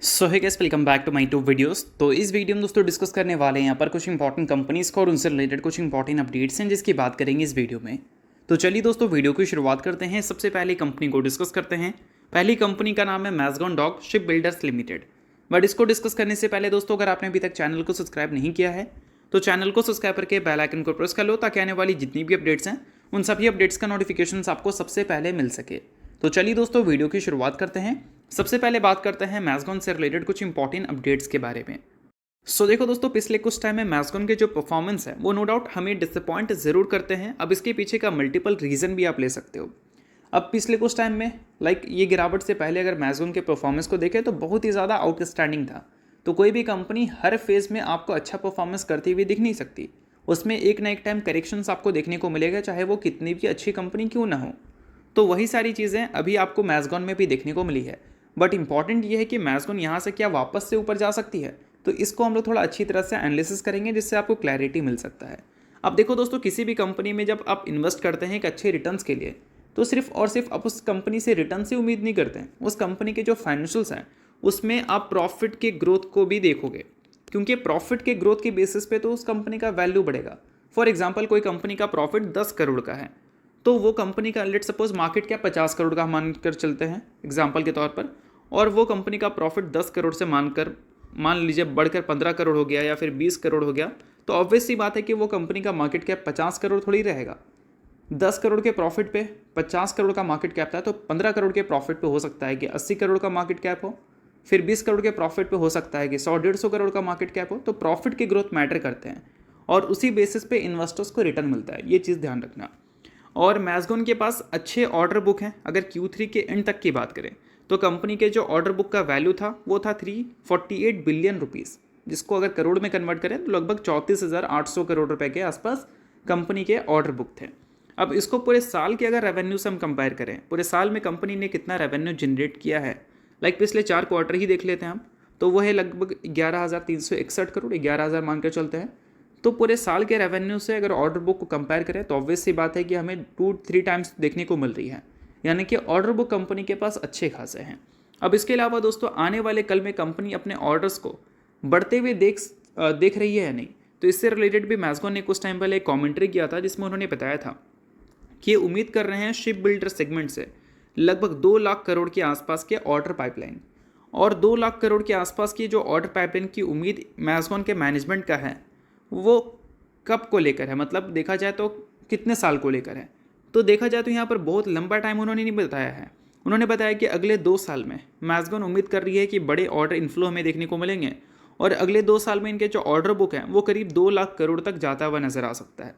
So hi guys, welcome back to my two videos. तो इस video में दोस्तों डिस्कस करने वाले हैं यहाँ पर कुछ इंपॉर्टेंट कंपनीज को और उनसे रिलेटेड कुछ इंपॉर्टेंट अपडेट्स हैं जिसकी बात करेंगे इस वीडियो में। तो चलिए दोस्तों वीडियो की शुरुआत करते हैं। सबसे पहले कंपनी को डिस्कस करते हैं। पहली कंपनी का नाम है Mazagon Dock Shipbuilders Limited. But इसको डिस्कस करने से पहले दोस्तों, अगर आपने अभी तक चैनल को सब्सक्राइब नहीं किया है तो चैनल को सब्सक्राइब करके बेल आइकन को प्रेस कर लो ताकि आने वाली जितनी भी अपडेट्स हैं उन सभी अपडेट्स का नोटिफिकेशन आपको सबसे पहले मिल सके। तो चलिए दोस्तों वीडियो की शुरुआत करते हैं। सबसे पहले बात करते हैं मैज़गॉन से रिलेटेड कुछ इंपॉर्टेंट अपडेट्स के बारे में। देखो दोस्तों, पिछले कुछ टाइम में मैज़गॉन के जो परफॉर्मेंस है वो नो डाउट हमें डिसअपॉइंट ज़रूर करते हैं। अब इसके पीछे का मल्टीपल रीज़न भी आप ले सकते हो। अब पिछले कुछ टाइम में ये गिरावट से पहले अगर मैज़गॉन के परफॉर्मेंस को देखें तो बहुत ही ज़्यादा आउटस्टैंडिंग था। तो कोई भी कंपनी हर फेज़ में आपको अच्छा परफॉर्मेंस करती हुई दिख नहीं सकती। उसमें एक ना एक टाइम करेक्शंस आपको देखने को मिलेगा, चाहे वो कितनी भी अच्छी कंपनी क्यों ना हो। तो वही सारी चीज़ें अभी आपको मैज़गॉन में भी देखने को मिली है। बट इंपॉर्टेंट ये है कि मैज़गॉन यहाँ से क्या वापस से ऊपर जा सकती है, तो इसको हम लोग थोड़ा अच्छी तरह से एनालिसिस करेंगे जिससे आपको क्लैरिटी मिल सकता है। अब देखो दोस्तों, किसी भी कंपनी में जब आप इन्वेस्ट करते हैं एक अच्छे रिटर्न्स के लिए, तो सिर्फ और सिर्फ आप उस कंपनी से रिटर्न से उम्मीद नहीं करते हैं। उस कंपनी के जो फाइनेंशियल्स हैं उसमें आप प्रॉफिट के ग्रोथ को भी देखोगे, क्योंकि प्रॉफिट के ग्रोथ के बेसिस पे तो उस कंपनी का वैल्यू बढ़ेगा। फॉर एग्जाम्पल, कोई कंपनी का प्रॉफिट 10 करोड़ का है तो वो कंपनी का let suppose market cap 50 crore का मानकर चलते हैं एग्जाम्पल के तौर पर, और वो कंपनी का प्रॉफिट 10 करोड़ से मान लीजिए बढ़कर 15 करोड़ हो गया या फिर 20 करोड़ हो गया, तो ऑब्वियस सी बात है कि वो कंपनी का मार्केट कैप 50 करोड़ थोड़ी रहेगा। 10 करोड़ के प्रॉफिट पे 50 करोड़ का मार्केट कैप था, तो 15 करोड़ के प्रॉफिट पे हो सकता है कि 80 करोड़ का मार्केट कैप हो, फिर 20 करोड़ के प्रॉफिट पे हो सकता है कि 100-150 करोड़ का मार्केट कैप हो। तो प्रॉफिट के ग्रोथ मैटर करते हैं और उसी बेसिस पे इन्वेस्टर्स को रिटर्न मिलता है, ये चीज़ ध्यान रखना। और मैज़गॉन के पास अच्छे ऑर्डर बुक हैं। अगर Q3 के एंड तक की बात करें तो कंपनी के जो ऑर्डर बुक का वैल्यू था वो था 348 बिलियन रुपीज़, जिसको अगर करोड़ में कन्वर्ट करें तो लगभग 34,800 करोड़ रुपए के आसपास कंपनी के ऑर्डर बुक थे। अब इसको पूरे साल के अगर रेवेन्यू से हम कंपेयर करें, पूरे साल में कंपनी ने कितना रेवेन्यू जनरेट किया है, पिछले 4 क्वार्टर ही देख लेते हैं हम, तो वो है लगभग 11,361 करोड़, 11,000 मानकर चलते हैं। तो पूरे साल के रेवेन्यू से अगर ऑर्डर बुक को कंपेयर करें तो ऑब्वियस सी बात है कि हमें 2-3 टाइम्स देखने को मिल रही है, यानी कि ऑर्डर बुक कंपनी के पास अच्छे खासे हैं। अब इसके अलावा दोस्तों, आने वाले कल में कंपनी अपने ऑर्डर्स को बढ़ते हुए देख रही है या नहीं, तो इससे रिलेटेड भी मैज़गॉन ने कुछ टाइम पहले एक कॉमेंट्री किया था जिसमें उन्होंने बताया था कि ये उम्मीद कर रहे हैं शिप बिल्डर सेगमेंट से लगभग 2 लाख करोड़ के आसपास के ऑर्डर पाइपलाइन, और 2 लाख करोड़ के आसपास की जो ऑर्डर पाइपलाइन की उम्मीद मैज़गॉन के मैनेजमेंट का है वो कब को लेकर है, मतलब देखा जाए तो कितने साल को लेकर है। तो देखा जाए तो यहाँ पर बहुत लंबा टाइम उन्होंने नहीं बताया है। उन्होंने बताया कि अगले 2 साल में मैज़गॉन उम्मीद कर रही है कि बड़े ऑर्डर इन्फ्लो हमें देखने को मिलेंगे, और अगले 2 साल में इनके जो ऑर्डर बुक हैं वो करीब 2 लाख करोड़ तक जाता हुआ नजर आ सकता है।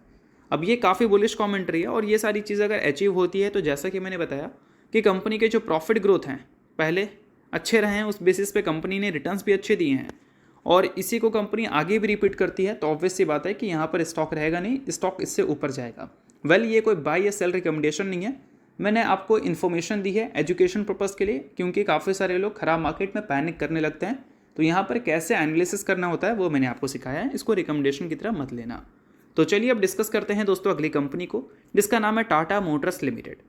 अब ये काफ़ी बुलिश कॉमेंट्री है, और ये सारी चीज़ अगर अचीव होती है तो जैसा कि मैंने बताया कि कंपनी के जो प्रॉफिट ग्रोथ हैं पहले अच्छे रहे हैं, उस बेसिस पे कंपनी ने रिटर्न्स भी अच्छे दिए हैं, और इसी को कंपनी आगे भी रिपीट करती है, तो ऑब्वियस सी बात है कि यहाँ पर स्टॉक रहेगा नहीं, स्टॉक इससे ऊपर जाएगा। ये कोई बाय या सेल रिकमेंडेशन नहीं है, मैंने आपको इन्फॉर्मेशन दी है एजुकेशन पर्पज़ के लिए, क्योंकि काफ़ी सारे लोग खराब मार्केट में पैनिक करने लगते हैं। तो यहाँ पर कैसे एनालिसिस करना होता है वो मैंने आपको सिखाया है, इसको रिकमेंडेशन की तरह मत लेना। तो चलिए अब डिस्कस करते हैं दोस्तों अगली कंपनी को, जिसका नाम है टाटा मोटर्स लिमिटेड।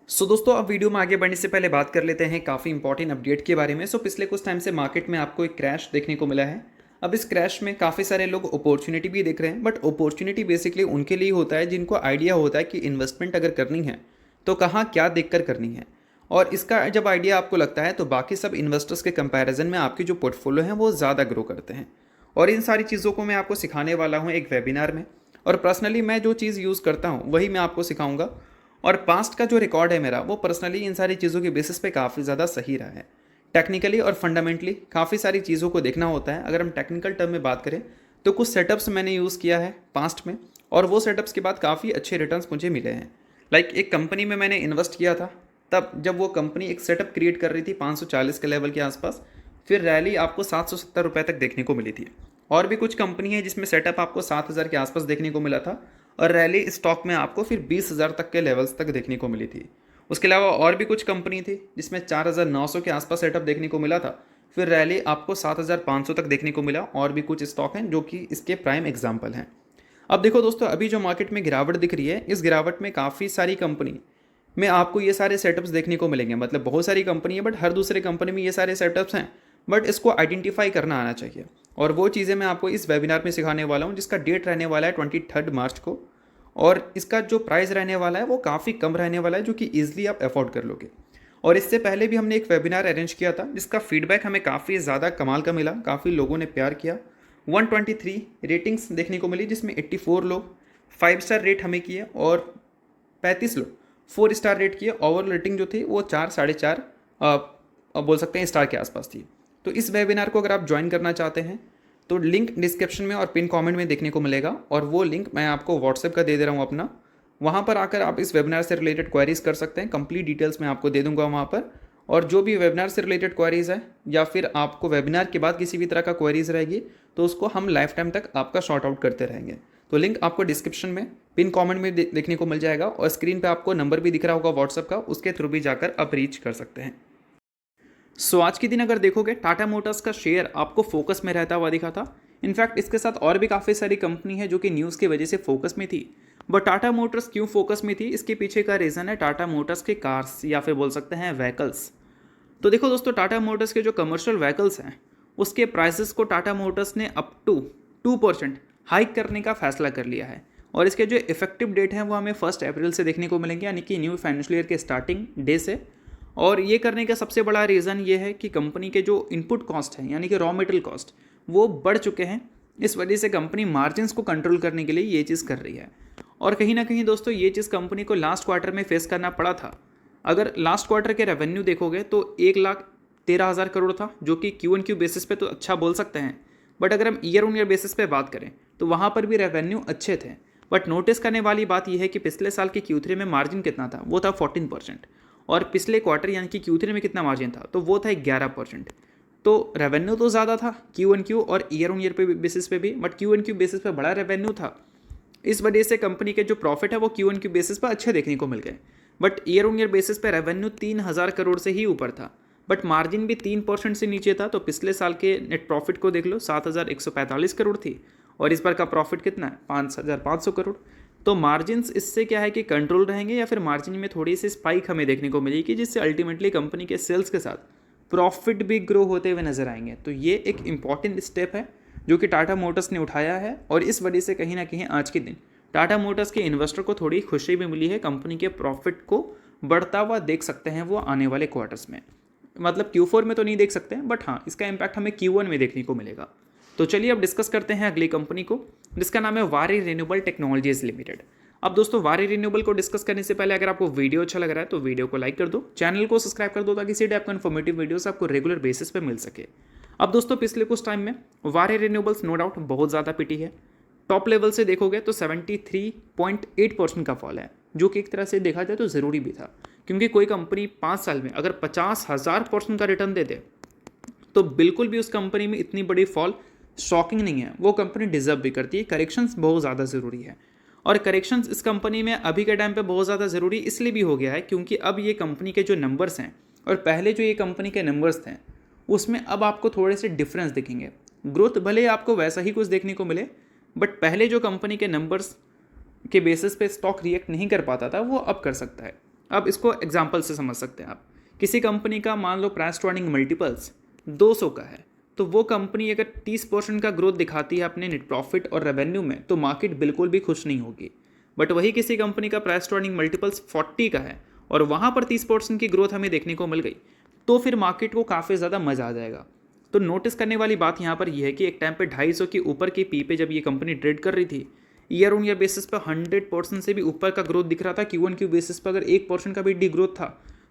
दोस्तों, अब वीडियो में आगे बढ़ने से पहले बात कर लेते हैं काफ़ी इंपॉर्टेंट अपडेट के बारे में। पिछले कुछ टाइम से मार्केट में आपको एक क्रैश देखने को मिला है। अब इस क्रैश में काफ़ी सारे लोग अपॉर्चुनिटी भी देख रहे हैं, बट अपॉर्चुनिटी बेसिकली उनके लिए होता है जिनको आइडिया होता है कि इन्वेस्टमेंट अगर करनी है तो कहाँ क्या देख कर करनी है, और इसका जब आइडिया आपको लगता है तो बाकी सब इन्वेस्टर्स के कंपैरिजन में आपकी जो पोर्टफोलियो है वो ज़्यादा ग्रो करते हैं। और इन सारी चीज़ों को मैं आपको सिखाने वाला हूँ एक वेबिनार में, और पर्सनली मैं जो चीज़ यूज़ करता हूँ वही मैं आपको सिखाऊंगा। और पास्ट का जो रिकॉर्ड है मेरा वो पर्सनली इन सारी चीज़ों के बेसिस पे काफ़ी ज़्यादा सही रहा है। टेक्निकली और फंडामेंटली काफ़ी सारी चीज़ों को देखना होता है। अगर हम टेक्निकल टर्म में बात करें तो कुछ सेटअप्स मैंने यूज़ किया है पास्ट में, और वो सेटअप्स के बाद काफ़ी अच्छे रिटर्न्स मुझे मिले हैं। एक कंपनी में मैंने इन्वेस्ट किया था, तब जब वो कंपनी एक सेटअप क्रिएट कर रही थी 540 के लेवल के आसपास, फिर रैली आपको 770 रुपये तक देखने को मिली थी। और भी कुछ कंपनी है जिसमें सेटअप आपको 7,000 के आसपास देखने को मिला था, और रैली स्टॉक में आपको फिर 20,000 तक के लेवल्स तक देखने को मिली थी। उसके अलावा और भी कुछ कंपनी थी जिसमें 4,900 के आसपास सेटअप देखने को मिला था, फिर रैली आपको 7,500 तक देखने को मिला। और भी कुछ स्टॉक हैं जो कि इसके प्राइम एग्जाम्पल हैं। अब देखो दोस्तों, अभी जो मार्केट में गिरावट दिख रही है, इस गिरावट में काफ़ी सारी कंपनी में आपको ये सारे सेटअप्स देखने को मिलेंगे। मतलब बहुत सारी कंपनी है, बट हर दूसरे कंपनी में ये सारे सेटअप्स हैं, बट इसको आइडेंटिफाई करना आना चाहिए। और वो चीज़ें मैं आपको इस वेबिनार में सिखाने वाला हूँ, जिसका डेट रहने वाला है 23 मार्च को। और इसका जो प्राइस रहने वाला है वो काफ़ी कम रहने वाला है, जो कि ईजिली आप अफोर्ड कर लोगे। और इससे पहले भी हमने एक वेबिनार अरेंज किया था, जिसका फीडबैक हमें काफ़ी ज़्यादा कमाल का मिला, काफ़ी लोगों ने प्यार किया। 123 रेटिंग्स देखने को मिली, जिसमें 84 लोग 5 स्टार रेट हमें किए और 35 लोग 4 स्टार रेट किए। ओवरऑल रेटिंग जो थी वो 4 4.5 बोल सकते हैं स्टार के आसपास थी। तो इस वेबिनार को अगर आप ज्वाइन करना चाहते हैं तो लिंक डिस्क्रिप्शन में और पिन कमेंट में देखने को मिलेगा, और वो लिंक मैं आपको व्हाट्सएप का दे दे रहा हूँ अपना। वहाँ पर आकर आप इस वेबिनार से रिलेटेड क्वेरीज कर सकते हैं। कंप्लीट डिटेल्स मैं आपको दे दूंगा वहाँ पर। और जो भी वेबिनार से रिलेटेड क्वेरीज है या फिर आपको वेबिनार के बाद किसी भी तरह का क्वेरीज रहेगी तो उसको हम लाइफ टाइम तक आपका शॉर्ट आउट करते रहेंगे। तो लिंक आपको डिस्क्रिप्शन में पिन कमेंट में देखने को मिल जाएगा, और स्क्रीन पे आपको नंबर भी दिख रहा होगा व्हाट्सएप का, उसके थ्रू भी जाकर आप रीच कर सकते हैं। आज के दिन अगर देखोगे टाटा मोटर्स का शेयर आपको फोकस में रहता हुआ दिखा था। इनफैक्ट इसके साथ और भी काफ़ी सारी कंपनी है जो कि न्यूज़ की वजह से फोकस में थी, बट टाटा मोटर्स क्यों फोकस में थी, इसके पीछे का रीज़न है टाटा मोटर्स के कार्स या फिर बोल सकते हैं व्हीकल्स। तो देखो दोस्तों, टाटा मोटर्स के जो कमर्शियल व्हीकल्स हैं उसके प्राइसेस को टाटा मोटर्स ने अप टू 2% हाइक करने का फैसला कर लिया है। और इसके जो इफेक्टिव डेट हैं वो हमें 1 अप्रैल से देखने को मिलेंगे, यानी कि न्यू फाइनेंशियल ईयर के स्टार्टिंग डे से। और ये करने का सबसे बड़ा रीज़न ये है कि कंपनी के जो इनपुट कॉस्ट हैं यानी कि रॉ मटेरियल कॉस्ट वो बढ़ चुके हैं। इस वजह से कंपनी मार्जिन्स को कंट्रोल करने के लिए ये चीज़ कर रही है। और कहीं ना कहीं दोस्तों ये चीज़ कंपनी को लास्ट क्वार्टर में फेस करना पड़ा था। अगर लास्ट क्वार्टर के रेवेन्यू देखोगे तो 1,13,000 करोड़ था, जो कि Q1Q बेसिस पे तो अच्छा बोल सकते हैं, बट अगर हम ईयर ऑन ईयर बेसिस पे बात करें तो वहाँ पर भी रेवेन्यू अच्छे थे। बट नोटिस करने वाली बात यह है कि पिछले साल के Q3 में मार्जिन कितना था, वो था 14%। और पिछले क्वार्टर यानी कि Q3 में कितना मार्जिन था, तो वो था 11%। तो रेवेन्यू तो ज़्यादा था Q1Q और ईयर ऑन ईयर पे बेसिस पे भी, बट Q1Q बेसिस पे बड़ा रेवेन्यू था। इस वजह से कंपनी के जो प्रॉफिट है वो Q1Q बेसिस पर अच्छे देखने को मिल गए। But year on year basis पे रेवेन्यू 3,000 करोड़ से ही ऊपर था, बट मार्जिन भी 3% से नीचे था। तो पिछले साल के नेट प्रॉफिट को देख लो, 7,145 करोड़ थी, और इस बार का प्रॉफिट कितना है, 5,500 करोड़। तो मार्जिन्स इससे क्या है कि कंट्रोल रहेंगे या फिर मार्जिन में थोड़ी सी स्पाइक हमें देखने को मिलेगी, जिससे अल्टीमेटली कंपनी के सेल्स के साथ प्रॉफिट भी ग्रो होते हुए नजर आएंगे। तो ये एक इंपॉर्टेंट स्टेप है जो कि टाटा मोटर्स ने उठाया है, और इस वजह से कहीं ना कहीं आज के दिन टाटा मोटर्स के इन्वेस्टर को थोड़ी खुशी भी मिली है। कंपनी के प्रॉफिट को बढ़ता हुआ देख सकते हैं वो आने वाले क्वार्टर्स में। मतलब Q4 में तो नहीं देख सकते हैं, बट हाँ इसका इम्पैक्ट हमें Q1 में देखने को मिलेगा। तो चलिए अब डिस्कस करते हैं अगली कंपनी को, जिसका नाम है वारी रिन्यूएबल टेक्नोलॉजीज लिमिटेड। अब दोस्तों वारी रिन्यूएबल को डिस्कस करने से पहले अगर आपको वीडियो अच्छा लग रहा है तो वीडियो को लाइक कर दो, चैनल को सब्सक्राइब कर दो, ताकि इसी टाइप का इन्फॉर्मेटिव वीडियोस आपको रेगुलर बेसिस पे मिल सके। अब दोस्तों पिछले कुछ टाइम में वारी रिन्यूएबल्स नो डाउट बहुत ज़्यादा पिटी है। टॉप लेवल से देखोगे तो 73.8% का फॉल है, जो कि एक तरह से देखा जाए तो ज़रूरी भी था, क्योंकि कोई कंपनी 5 साल में अगर 50,000% का रिटर्न दे दे तो बिल्कुल भी उस कंपनी में इतनी बड़ी फॉल शॉकिंग नहीं है, वो कंपनी डिजर्व भी करती है। करेक्शंस बहुत ज़्यादा ज़रूरी है, और करेक्शंस इस कंपनी में अभी के टाइम पे बहुत ज़्यादा ज़रूरी इसलिए भी हो गया है क्योंकि अब ये कंपनी के जो नंबर्स हैं और पहले जो ये कंपनी के नंबर्स थे उसमें अब आपको थोड़े से डिफरेंस दिखेंगे। ग्रोथ भले आपको वैसा ही कुछ देखने को मिले, बट पहले जो कंपनी के नंबर्स के बेसिस पे स्टॉक रिएक्ट नहीं कर पाता था वो अब कर सकता है। अब इसको एग्जांपल से समझ सकते हैं आप। किसी कंपनी का मान लो प्राइस टू अर्निंग मल्टीपल्स 200 का है, तो वो कंपनी अगर 30% का ग्रोथ दिखाती है अपने नेट प्रॉफिट और रेवेन्यू में तो मार्केट बिल्कुल भी खुश नहीं होगी। बट वही किसी कंपनी का प्राइस टू अर्निंग मल्टीपल्स 40 का है और वहाँ पर 30% की ग्रोथ हमें देखने को मिल गई, तो फिर मार्केट को काफ़ी ज़्यादा मज़ा आ जाएगा। तो नोटिस करने वाली बात यहाँ पर यह है कि एक टाइम पे 250 के ऊपर की पी पे जब ये कंपनी ट्रेड कर रही थी, ईयर ऑन ईयर बेसिस पर 100% से भी ऊपर का ग्रोथ दिख रहा था। Q1Q बेसिस पर अगर 1% का भी डी ग्रोथ था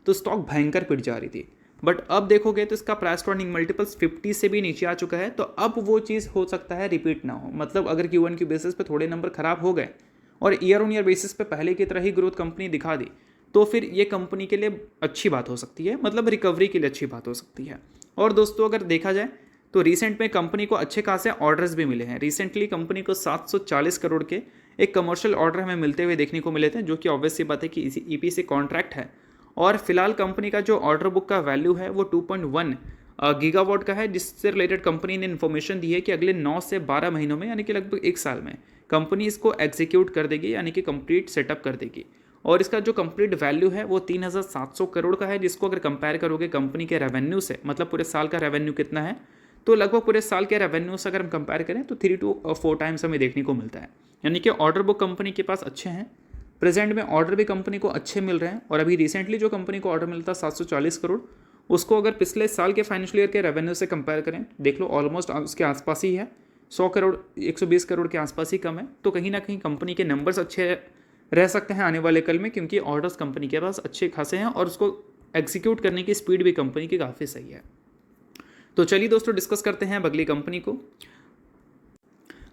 तो स्टॉक भयंकर पिट जा रही थी। बट अब देखोगे तो इसका प्राइस टू अर्निंग मल्टीपल्स 50 से भी नीचे आ चुका है, तो अब वो चीज़ हो सकता है रिपीट ना हो। मतलब अगर Q1Q बेसिस पे थोड़े नंबर खराब हो गए और ईयर ऑन ईयर बेसिस पे पहले की तरह ही ग्रोथ कंपनी दिखा दी तो फिर ये कंपनी के लिए अच्छी बात हो सकती है, मतलब रिकवरी के लिए अच्छी बात हो सकती है। और दोस्तों अगर देखा जाए तो रिसेंट में कंपनी को अच्छे खासे ऑर्डर्स भी मिले हैं। रिसेंटली कंपनी को 740 करोड़ के एक कमर्शियल ऑर्डर हमें मिलते हुए देखने को मिले थे, जो कि ऑब्वियस सी बात है कि इसी EPC कॉन्ट्रैक्ट है। और फिलहाल कंपनी का जो ऑर्डर बुक का वैल्यू है वो 2.1 गीगावाट का है, जिससे रिलेटेड कंपनी ने इन्फॉर्मेशन दी है कि अगले 9 से 12 महीनों में यानी कि लगभग 1 साल में कंपनी इसको एग्जीक्यूट कर देगी, यानी कि कंप्लीट सेटअप कर देगी। और इसका जो कंप्लीट वैल्यू है वो 3,700 करोड़ का है, जिसको अगर कंपेयर करोगे कंपनी के रेवेन्यू से, मतलब पूरे साल का रेवेन्यू कितना है, तो लगभग पूरे साल के रेवेन्यू से अगर हम कंपेयर करें तो 3 to 4 टाइम्स हमें देखने को मिलता है। यानी कि ऑर्डर बुक कंपनी के पास अच्छे हैं, प्रेजेंट में ऑर्डर भी कंपनी को अच्छे मिल रहे हैं। और अभी रिसेंटली जो कंपनी को ऑर्डर मिलता है 740 करोड़, उसको अगर पिछले साल के फाइनेंशियल ईयर के रेवेन्यू से कंपेयर करें, देख लो ऑलमोस्ट उसके आसपास ही है, 100 करोड़ 120 करोड़ के आसपास ही कम है। तो कहीं ना कहीं कंपनी के नंबर्स अच्छे रह सकते हैं आने वाले कल में, क्योंकि ऑर्डर्स कंपनी के पास अच्छे खासे हैं और उसको एग्जीक्यूट करने की स्पीड भी कंपनी की काफ़ी सही है। तो चलिए दोस्तों डिस्कस करते हैं अब अगली कंपनी को।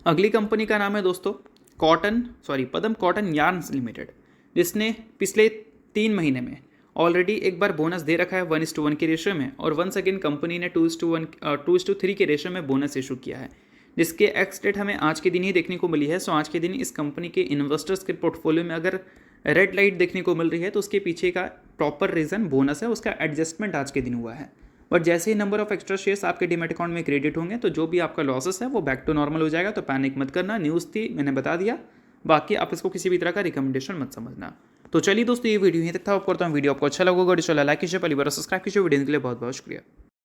अगली कंपनी का नाम है दोस्तों पदम कॉटन यार्न्स लिमिटेड, जिसने पिछले 3 महीने में ऑलरेडी एक बार बोनस दे रखा है 1:1 के रेशियो में, और वंस अगेन कंपनी ने 2:3 के रेशियो में बोनस इशू किया है, जिसके एक्स डेट हमें आज के दिन ही देखने को मिली है। सो आज के दिन इस कंपनी के इन्वेस्टर्स के पोर्टफोलियो में अगर रेड लाइट देखने को मिल रही है तो उसके पीछे का प्रॉपर रीज़न बोनस है, उसका एडजस्टमेंट आज के दिन हुआ है। बट जैसे ही नंबर ऑफ एक्स्ट्रा शेयर्स आपके डीमैट अकाउंट में क्रेडिट होंगे तो जो भी आपका लॉसेस है वो बैक टू नॉर्मल हो जाएगा। तो पैनिक मत करना, न्यूज़ थी मैंने बता दिया, बाकी आप इसको किसी भी तरह का रिकमेंडेशन मत समझना। तो चलिए दोस्तों ये वीडियो यहीं तक था। आपको करता हूँ, वीडियो आपको अच्छा लगेगा, लाइक कीजिए, पहली बार सब्सक्राइब कीजिए। वीडियो के लिए बहुत बहुत शुक्रिया।